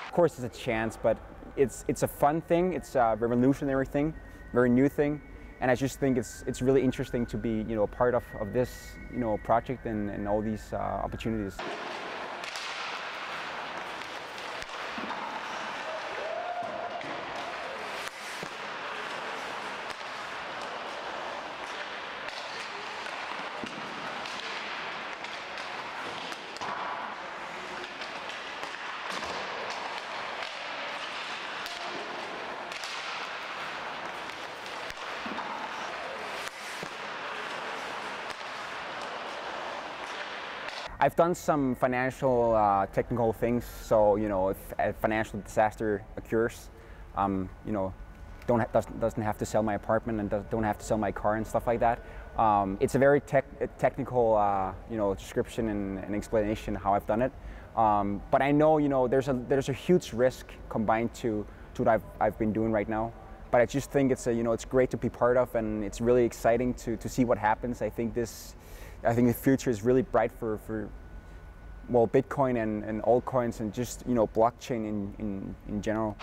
Of course, it's a chance, but it's a fun thing. It's a revolutionary thing, very new thing, and I just think it's really interesting to be a part of this project and all these opportunities. I've done some financial technical things, so if a financial disaster occurs, doesn't have to sell my apartment and don't have to sell my car and stuff like that. It's a very technical description and explanation how I've done it. But I know there's a huge risk combined to what I've been doing right now. But I just think it's great to be part of, and it's really exciting to see what happens. I think the future is really bright for Bitcoin and altcoins and just blockchain in general.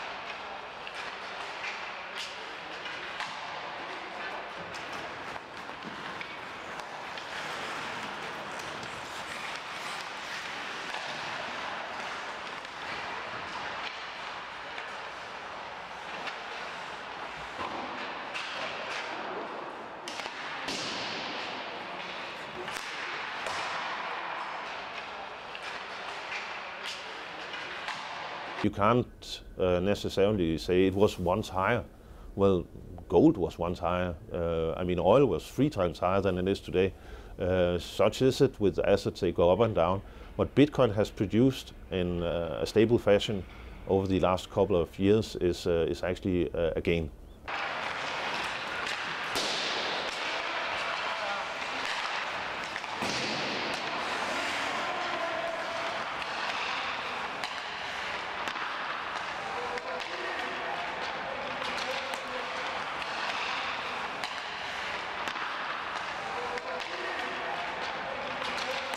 You can't necessarily say it was once higher. Well, gold was once higher. I mean, oil was 3 times higher than it is today. Such is it with assets, they go up and down. What Bitcoin has produced in a stable fashion over the last couple of years is actually a gain.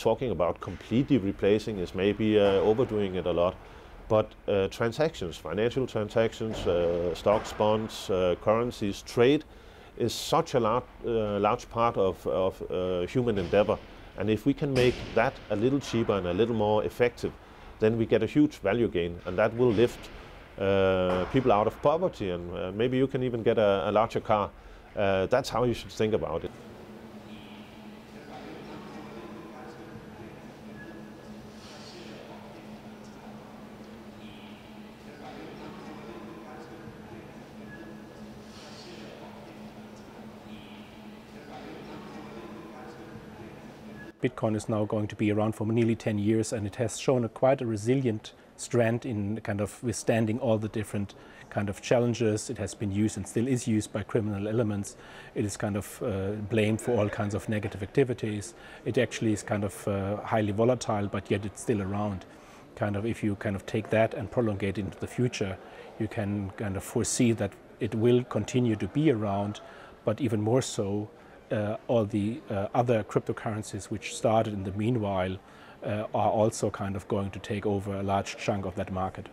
Talking about completely replacing is maybe overdoing it a lot, but transactions, financial transactions, stocks, bonds, currencies, trade is such a large part of human endeavor. And if we can make that a little cheaper and a little more effective, then we get a huge value gain, and that will lift people out of poverty, and maybe you can even get a larger car. That's how you should think about it. Bitcoin is now going to be around for nearly 10 years, and it has shown quite a resilient strength in kind of withstanding all the different kind of challenges. It has been used and still is used by criminal elements. It is kind of blamed for all kinds of negative activities. It actually is kind of highly volatile, but yet it's still around. Kind of if you kind of take that and prolong it into the future, you can kind of foresee that it will continue to be around, but even more so, all the other cryptocurrencies which started in the meanwhile are also kind of going to take over a large chunk of that market.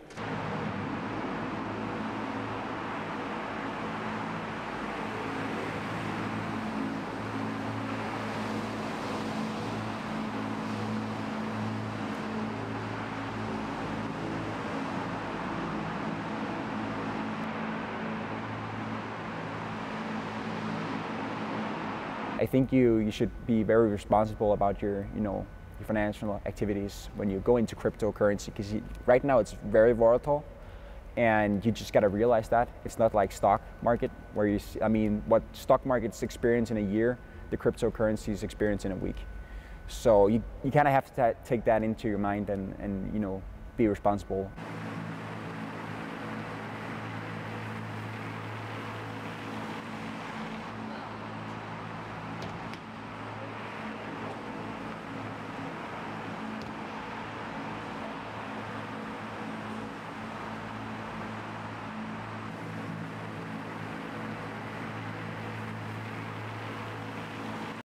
I think you should be very responsible about your your financial activities when you go into cryptocurrency, because right now it's very volatile, and you just got to realize that it's not like stock market where what stock markets experience in a year, the cryptocurrencies experience in a week. So you kind of have to take that into your mind and be responsible.